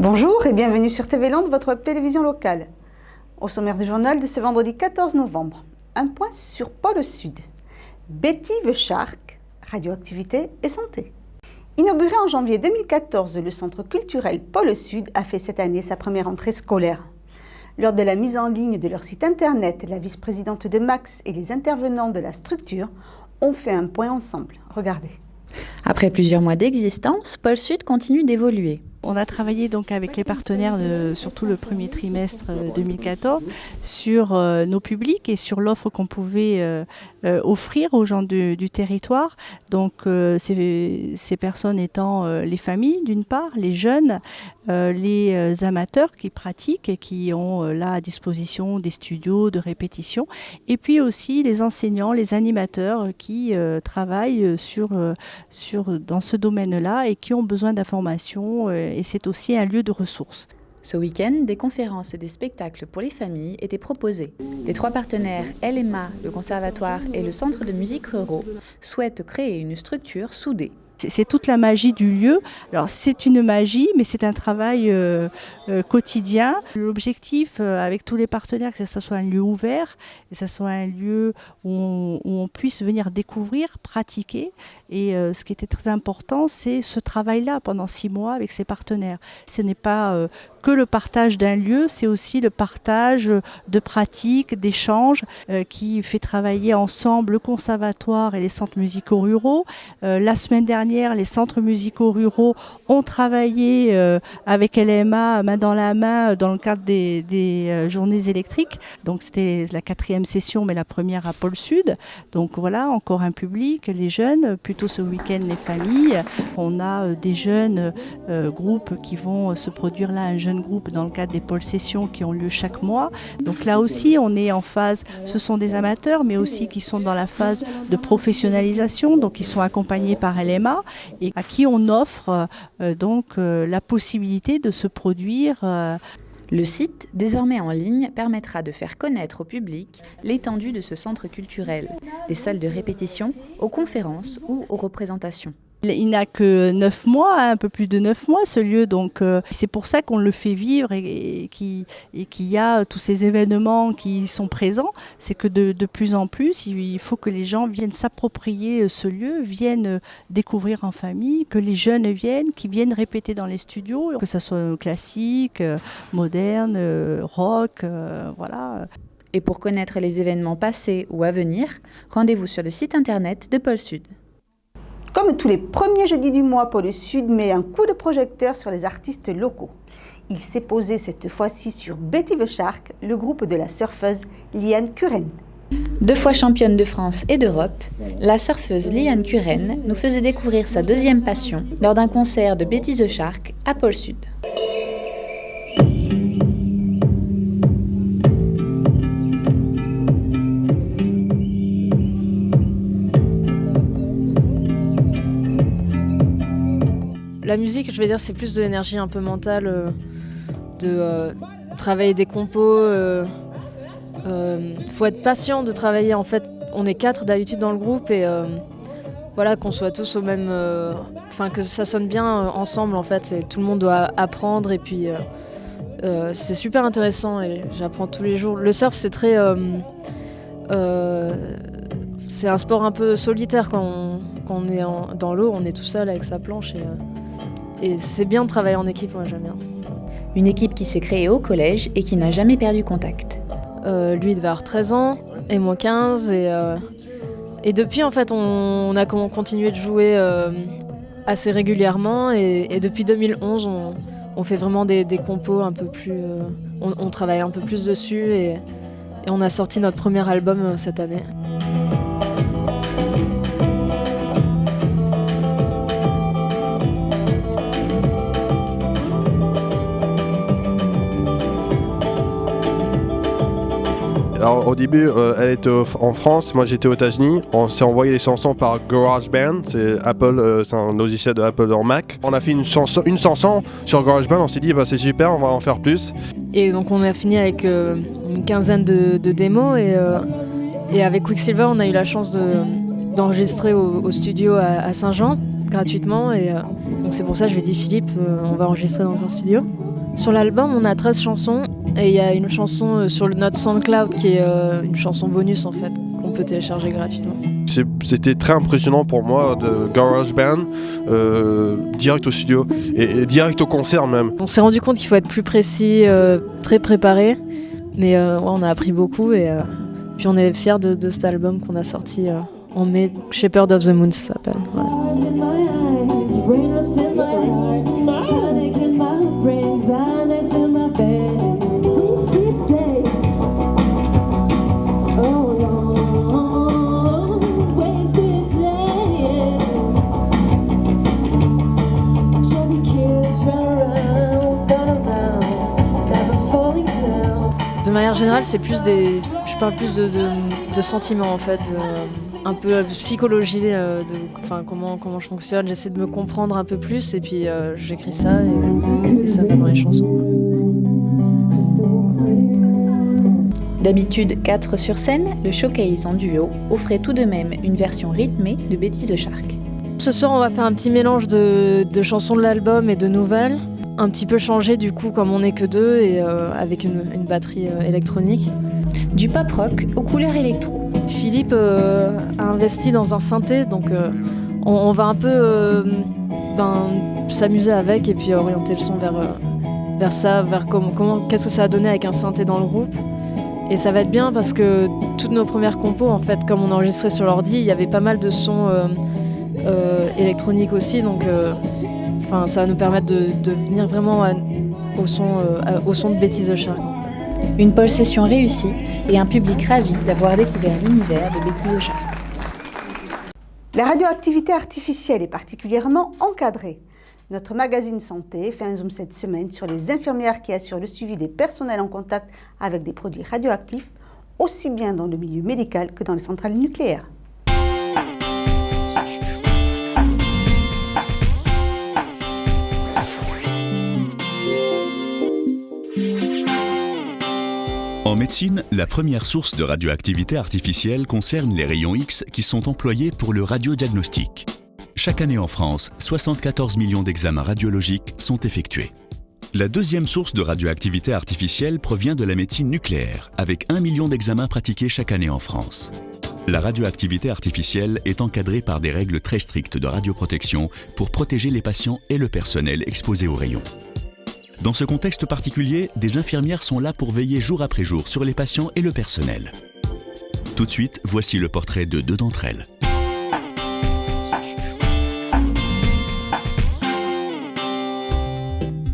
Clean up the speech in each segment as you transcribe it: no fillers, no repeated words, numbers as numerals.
Bonjour et bienvenue sur TV Land, votre web télévision locale. Au sommaire du journal de ce vendredi 14 novembre, un point sur Pôle Sud. Betty the Shark, radioactivité et santé. Inauguré en janvier 2014, le centre culturel Pôle Sud a fait cette année sa première entrée scolaire. Lors de la mise en ligne de leur site internet, la vice-présidente de Max et les intervenants de la structure ont fait un point ensemble. Regardez. Après plusieurs mois d'existence, Pôle Sud continue d'évoluer. On a travaillé donc avec les partenaires, surtout le premier trimestre 2014, sur nos publics et sur l'offre qu'on pouvait offrir aux gens du territoire. Donc ces personnes étant les familles d'une part, les jeunes, les amateurs qui pratiquent et qui ont là à disposition des studios de répétition, et puis aussi les enseignants, les animateurs qui travaillent dans ce domaine-là et qui ont besoin d'informations. Et c'est aussi un lieu de ressources. Ce week-end, des conférences et des spectacles pour les familles étaient proposés. Les trois partenaires, LMA, le Conservatoire et le Centre de musique ruraux, souhaitent créer une structure soudée. C'est toute la magie du lieu. Alors c'est une magie, mais c'est un travail quotidien. L'objectif avec tous les partenaires, que ce soit un lieu ouvert, que ce soit un lieu où on puisse venir découvrir, pratiquer. Et ce qui était très important, c'est ce travail-là pendant 6 mois avec ses partenaires. Ce n'est pas que le partage d'un lieu, c'est aussi le partage de pratiques, d'échanges qui fait travailler ensemble le conservatoire et les centres musicaux ruraux. La semaine dernière, les centres musicaux ruraux ont travaillé avec LMA main dans la main dans le cadre des journées électriques. Donc c'était la 4e session, mais la première à Pôle Sud. Donc voilà, encore un public, les jeunes, plutôt ce week-end les familles. On a des jeunes groupes qui vont se produire là, un jeune groupe dans le cadre des pôles sessions qui ont lieu chaque mois. Donc là aussi, on est en phase, ce sont des amateurs, mais aussi qui sont dans la phase de professionnalisation, donc ils sont accompagnés par LMA et à qui on offre la possibilité de se produire. Le site, désormais en ligne, permettra de faire connaître au public l'étendue de ce centre culturel, des salles de répétition, aux conférences ou aux représentations. Il n'a que 9 mois, un peu plus de 9 mois ce lieu, donc c'est pour ça qu'on le fait vivre et qu'il y a tous ces événements qui sont présents. C'est que de plus en plus, il faut que les gens viennent s'approprier ce lieu, viennent découvrir en famille, que les jeunes viennent, qui viennent répéter dans les studios, que ce soit classique, moderne, rock, voilà. Et pour connaître les événements passés ou à venir, rendez-vous sur le site internet de Pôle Sud. Comme tous les premiers jeudis du mois, Pôle Sud met un coup de projecteur sur les artistes locaux. Il s'est posé cette fois-ci sur Betty the Shark, le groupe de la surfeuse Liane Curren. 2 fois championne de France et d'Europe, la surfeuse Liane Curren nous faisait découvrir sa 2e passion lors d'un concert de Betty the Shark à Pôle Sud. La musique, je vais dire, c'est plus de l'énergie un peu mentale, de travailler des compos. Faut être patient de travailler. En fait, on est 4 d'habitude dans le groupe et voilà, qu'on soit tous au même, que ça sonne bien ensemble. En fait, tout le monde doit apprendre et puis c'est super intéressant et j'apprends tous les jours. Le surf, c'est très, c'est un sport un peu solitaire quand on est dans l'eau, on est tout seul avec sa planche et c'est bien de travailler en équipe, moi j'aime bien. Une équipe qui s'est créée au collège et qui n'a jamais perdu contact. Lui il devait avoir 13 ans et moi 15 et depuis en fait on a continué de jouer assez régulièrement et depuis 2011 on fait vraiment des compos un peu plus... on travaille un peu plus dessus et on a sorti notre premier album cette année. Alors, au début, elle était en France, moi j'étais aux États-Unis. On s'est envoyé des chansons par GarageBand, c'est Apple, c'est un logiciel de Apple dans Mac. On a fait une chanson sur GarageBand, on s'est dit c'est super, on va en faire plus. Et donc on a fini avec une quinzaine de démos et avec Quicksilver on a eu la chance d'enregistrer au studio à Saint-Jean gratuitement et donc c'est pour ça que je lui ai dit Philippe, on va enregistrer dans un studio. Sur l'album, on a 13 chansons et il y a une chanson sur notre SoundCloud qui est une chanson bonus en fait, qu'on peut télécharger gratuitement. C'était très impressionnant pour moi de GarageBand, direct au studio et direct au concert même. On s'est rendu compte qu'il faut être plus précis, très préparé, mais ouais, on a appris beaucoup et puis on est fiers de cet album qu'on a sorti en mai, Shepherd of the Moon ça s'appelle. Voilà. De manière générale, c'est plus je parle plus de sentiments en fait, un peu de psychologie, comment je fonctionne. J'essaie de me comprendre un peu plus et puis j'écris ça et ça va dans les chansons. D'habitude 4 sur scène, le showcase en duo offrait tout de même une version rythmée de Betty the Shark. Ce soir, on va faire un petit mélange de chansons de l'album et de nouvelles. Un petit peu changé du coup, comme on n'est que deux, et avec une batterie électronique. Du pop rock aux couleurs électro. Philippe a investi dans un synthé, donc on va un peu s'amuser avec et puis orienter le son vers ça, vers qu'est-ce que ça a donné avec un synthé dans le groupe. Et ça va être bien parce que toutes nos premières compos, en fait, comme on enregistrait sur l'ordi, il y avait pas mal de sons électroniques aussi, donc ça va nous permettre de venir vraiment au son de Betty the Shark. Une pole session réussie et un public ravi d'avoir découvert l'univers de Betty the Shark. La radioactivité artificielle est particulièrement encadrée. Notre magazine Santé fait un zoom cette semaine sur les infirmières qui assurent le suivi des personnels en contact avec des produits radioactifs, aussi bien dans le milieu médical que dans les centrales nucléaires. En médecine, la première source de radioactivité artificielle concerne les rayons X qui sont employés pour le radiodiagnostic. Chaque année en France, 74 millions d'examens radiologiques sont effectués. La deuxième source de radioactivité artificielle provient de la médecine nucléaire, avec 1 million d'examens pratiqués chaque année en France. La radioactivité artificielle est encadrée par des règles très strictes de radioprotection pour protéger les patients et le personnel exposés aux rayons. Dans ce contexte particulier, des infirmières sont là pour veiller jour après jour sur les patients et le personnel. Tout de suite, voici le portrait de 2 d'entre elles.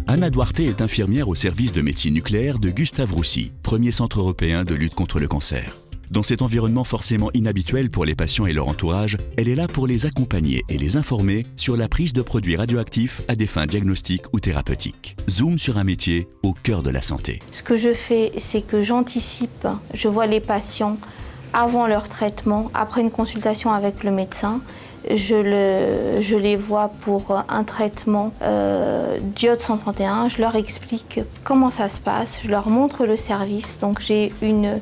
Anna Duarte est infirmière au service de médecine nucléaire de Gustave Roussy, premier centre européen de lutte contre le cancer. Dans cet environnement forcément inhabituel pour les patients et leur entourage, elle est là pour les accompagner et les informer sur la prise de produits radioactifs à des fins diagnostiques ou thérapeutiques. Zoom sur un métier au cœur de la santé. Ce que je fais, c'est que j'anticipe, je vois les patients avant leur traitement, après une consultation avec le médecin. Je les vois pour un traitement d'iode 131. Je leur explique comment ça se passe, je leur montre le service. Donc j'ai une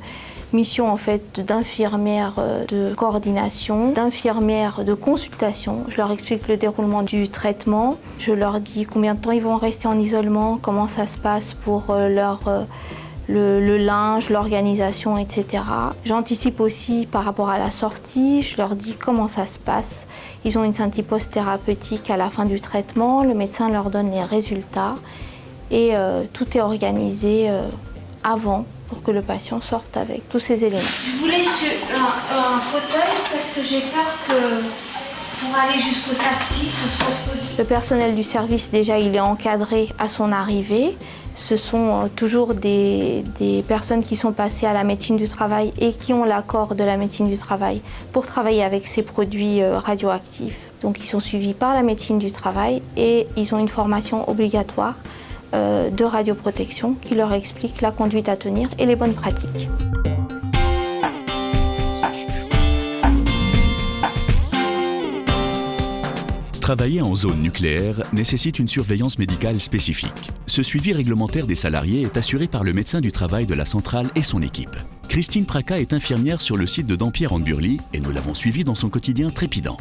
mission en fait d'infirmière de coordination, d'infirmière de consultation. Je leur explique le déroulement du traitement. Je leur dis combien de temps ils vont rester en isolement, comment ça se passe pour le linge, l'organisation, etc. J'anticipe aussi par rapport à la sortie, je leur dis comment ça se passe. Ils ont une synthypose thérapeutique à la fin du traitement, le médecin leur donne les résultats et tout est organisé avant pour que le patient sorte avec tous ces éléments. Je voulais un fauteuil parce que j'ai peur que pour aller jusqu'au taxi, ce soit trop dur. Le personnel du service, déjà, il est encadré à son arrivée. Ce sont toujours des personnes qui sont passées à la médecine du travail et qui ont l'accord de la médecine du travail pour travailler avec ces produits radioactifs. Donc ils sont suivis par la médecine du travail et ils ont une formation obligatoire de radioprotection qui leur explique la conduite à tenir et les bonnes pratiques. Travailler en zone nucléaire nécessite une surveillance médicale spécifique. Ce suivi réglementaire des salariés est assuré par le médecin du travail de la centrale et son équipe. Christine Praca est infirmière sur le site de Dampierre-en-Burly et nous l'avons suivie dans son quotidien trépidant.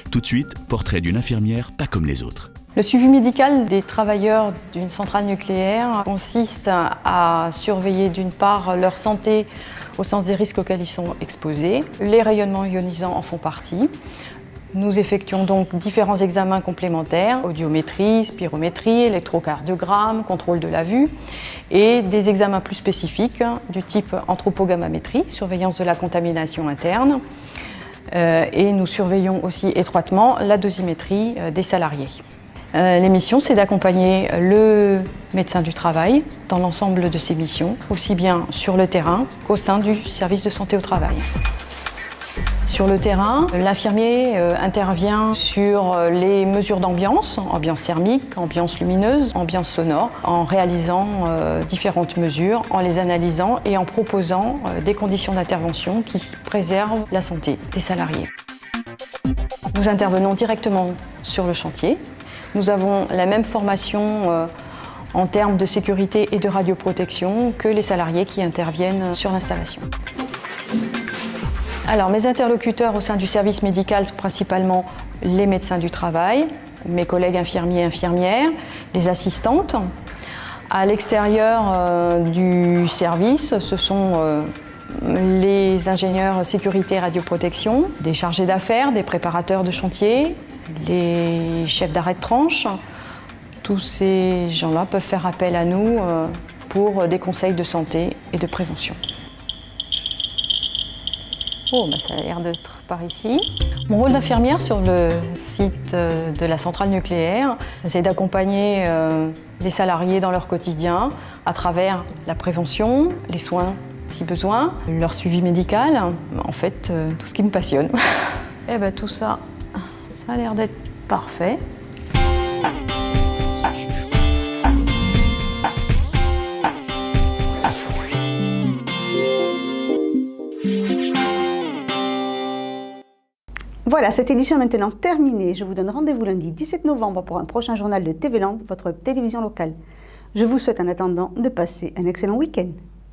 Tout de suite, portrait d'une infirmière pas comme les autres. Le suivi médical des travailleurs d'une centrale nucléaire consiste à surveiller d'une part leur santé au sens des risques auxquels ils sont exposés. Les rayonnements ionisants en font partie. Nous effectuons donc différents examens complémentaires, audiométrie, spirométrie, électrocardiogramme, contrôle de la vue, et des examens plus spécifiques du type anthropogammamétrie, surveillance de la contamination interne. Et nous surveillons aussi étroitement la dosimétrie des salariés. L'émission, c'est d'accompagner le médecin du travail dans l'ensemble de ses missions, aussi bien sur le terrain qu'au sein du service de santé au travail. Sur le terrain, l'infirmier intervient sur les mesures d'ambiance, ambiance thermique, ambiance lumineuse, ambiance sonore, en réalisant différentes mesures, en les analysant et en proposant des conditions d'intervention qui préservent la santé des salariés. Nous intervenons directement sur le chantier. Nous avons la même formation en termes de sécurité et de radioprotection que les salariés qui interviennent sur l'installation. Alors, mes interlocuteurs au sein du service médical sont principalement les médecins du travail, mes collègues infirmiers et infirmières, les assistantes. À l'extérieur du service, ce sont les ingénieurs sécurité et radioprotection, des chargés d'affaires, des préparateurs de chantier, les chefs d'arrêt de tranche. Tous ces gens-là peuvent faire appel à nous pour des conseils de santé et de prévention. Oh, ça a l'air d'être par ici. Mon rôle d'infirmière sur le site de la centrale nucléaire, c'est d'accompagner les salariés dans leur quotidien à travers la prévention, les soins si besoin, leur suivi médical, en fait tout ce qui me passionne. Et bien tout ça, ça a l'air d'être parfait. Voilà, cette édition est maintenant terminée. Je vous donne rendez-vous lundi 17 novembre pour un prochain journal de TV Land, votre télévision locale. Je vous souhaite en attendant de passer un excellent week-end.